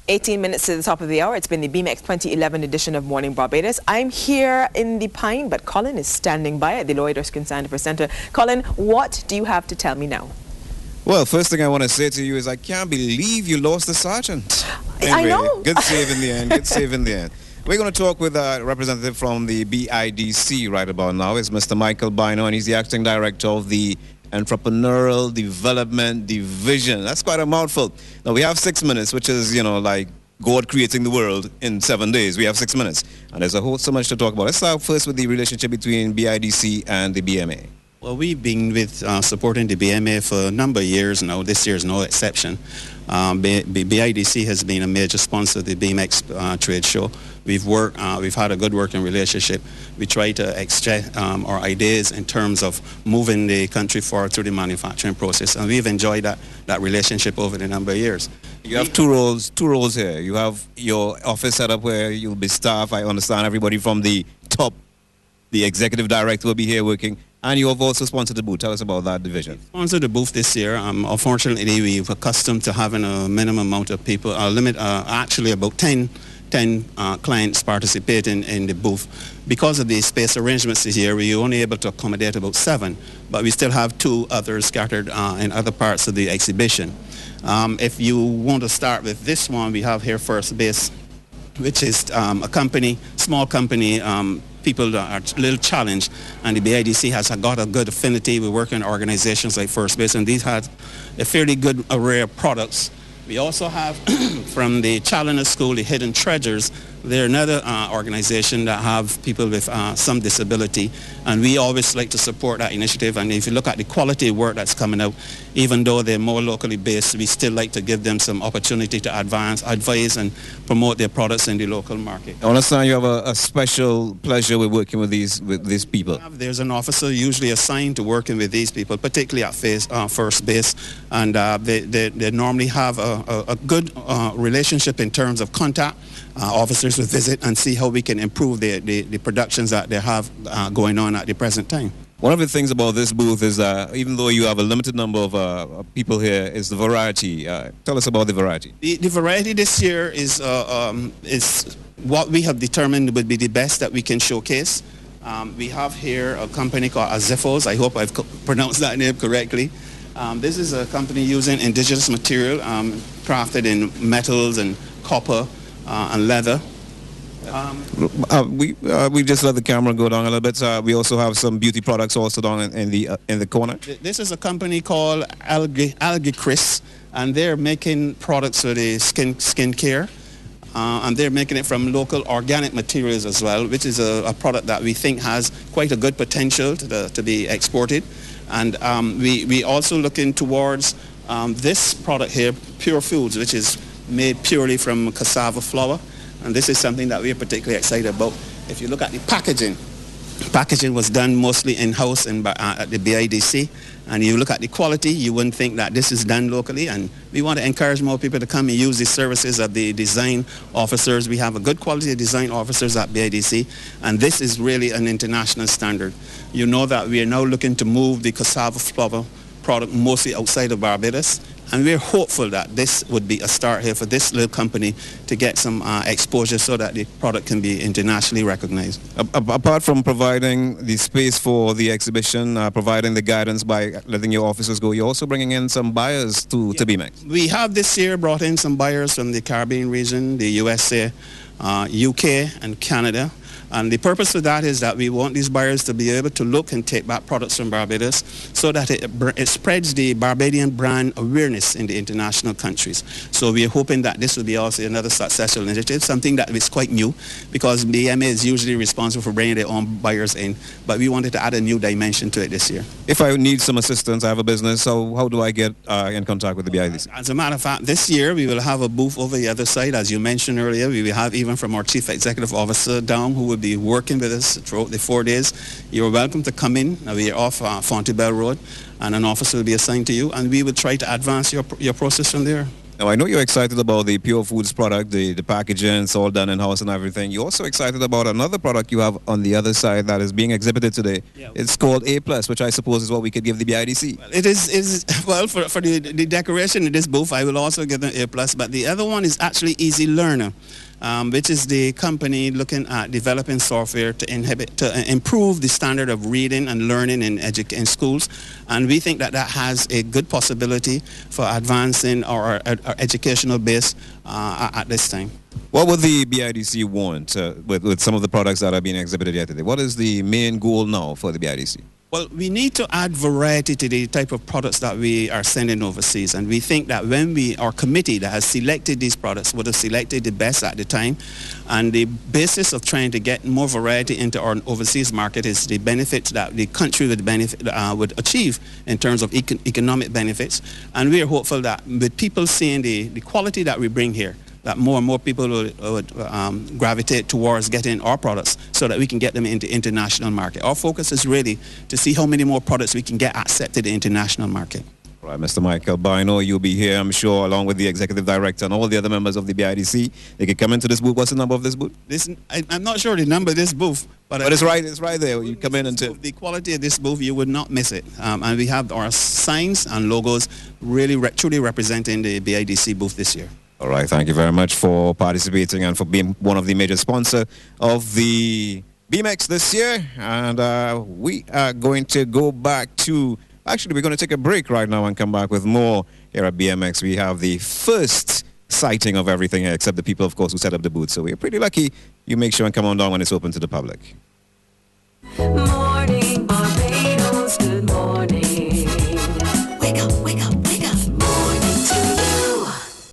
18 minutes to the top of the hour. It's been the Bmex 2011 edition of Morning Barbados. I'm here in the Pine, but Colin is standing by at the Lloyders Consignor Center. Colin, what do you have to tell me now? Well, first thing I want to say to you is I can't believe you lost the sergeant. Anyway, I know. Good save in the end. Good save in the end. We're going to talk with a representative from the BIDC right about now. It's Mr. Michael Bino, and he's the acting director of the Entrepreneurial Development Division. That's quite a mouthful. Now, we have 6 minutes, which is, like God creating the world in 7 days. We have 6 minutes. And there's so much to talk about. Let's start first with the relationship between BIDC and the BMA. Well, we've been supporting the BMA for a number of years now. This year is no exception. BIDC has been a major sponsor of the Bmex trade show. We've had a good working relationship. We try to exchange our ideas in terms of moving the country forward through the manufacturing process, and we've enjoyed that relationship over the number of years. You have two roles here. You have your office set up where you'll be staff. I understand everybody from the top, the executive director will be here working. And you have also sponsored the booth. Tell us about that division. We sponsored the booth this year. Unfortunately, we've accustomed to having a minimum amount of people, actually about 10 clients participating in the booth. Because of the space arrangements this year, we were only able to accommodate about 7, but we still have 2 others scattered in other parts of the exhibition. If you want to start with this one, we have here First Base, which is a company, small company, people that are a little challenged, and the BIDC has got a good affinity. We work in organizations like First Base, and these have a fairly good array of products. We also have from the Challenger School, the Hidden Treasures. They're another organization that have people with some disability, and we always like to support that initiative. And if you look at the quality of work that's coming out, even though they're more locally based, we still like to give them some opportunity to advise and promote their products in the local market. I understand you have a special pleasure with working with these people. There's an officer usually assigned to working with these people, particularly at First Base, and they normally have a good relationship in terms of contact. Officers will visit and see how we can improve the productions that they have going on at the present time. One of the things about this booth is even though you have a limited number of people here, is the variety. Tell us about the variety. The variety this year is what we have determined would be the best that we can showcase. We have here a company called Azifos. I hope I've pronounced that name correctly. This is a company using indigenous material crafted in metals and copper and leather. We just let the camera go down a little bit. We also have some beauty products also down in the corner. This is a company called Algae Chris, and they're making products for the skin care, and they're making it from local organic materials as well, which is a product that we think has quite a good potential to be exported. And we also looking towards this product here, Pure Foods, which is made purely from cassava flour, and this is something that we're particularly excited about. If you look at the packaging was done mostly in-house at the BIDC, and you look at the quality, you wouldn't think that this is done locally, and we want to encourage more people to come and use the services of the design officers. We have a good quality of design officers at BIDC, and this is really an international standard. You know that we are now looking to move the cassava flour product mostly outside of Barbados, and we're hopeful that this would be a start here for this little company to get some exposure so that the product can be internationally recognized. Apart from providing the space for the exhibition, providing the guidance by letting your officers go, you're also bringing in some buyers to Bmex. We have this year brought in some buyers from the Caribbean region, the USA, UK and Canada. And the purpose of that is that we want these buyers to be able to look and take back products from Barbados so that it spreads the Barbadian brand awareness in the international countries. So we are hoping that this will be also another successful initiative, something that is quite new, because the MA is usually responsible for bringing their own buyers in, but we wanted to add a new dimension to it this year. If I need some assistance, I have a business, so how do I get in contact with the BIDC? As a matter of fact, this year we will have a booth over the other side. As you mentioned earlier, we will have even from our Chief Executive Officer down, who will be working with us throughout the 4 days. You're welcome to come in. We are off Fontebelle Road, and an officer will be assigned to you, and we will try to advance your process from there. Now, I know you're excited about the Pure Foods product, the packaging, it's all done in-house and everything. You're also excited about another product you have on the other side that is being exhibited today. Yeah. It's called A+, which I suppose is what we could give the BIDC. Well, it is well, for the decoration in this booth, I will also give them A+, but the other one is actually Easy Learner, which is the company looking at developing software to improve the standard of reading and learning in schools. And we think that has a good possibility for advancing our educational base at this time. What would the BIDC want with some of the products that are being exhibited here today? What is the main goal now for the BIDC? Well, we need to add variety to the type of products that we are sending overseas, and we think that when our committee that has selected these products would have selected the best at the time, and the basis of trying to get more variety into our overseas market is the benefits that the country would achieve in terms of economic benefits, and we are hopeful that with people seeing the quality that we bring here, that more and more people would gravitate towards getting our products so that we can get them into international market. Our focus is really to see how many more products we can get accepted in the international market. All right, Mr. Michael Bino, you'll be here, I'm sure, along with the executive director and all the other members of the BIDC. They can come into this booth. What's the number of this booth? I'm not sure the number of this booth. But it's right there. You come in and the quality of this booth, you would not miss it. And we have our signs and logos really truly representing the BIDC booth this year. All right, thank you very much for participating and for being one of the major sponsors of the Bmex this year. And we are going to go back to, actually we're going to take a break right now and come back with more here at BMX. We have the first sighting of everything here, except the people, of course, who set up the booth. So we're pretty lucky. You make sure and come on down when it's open to the public.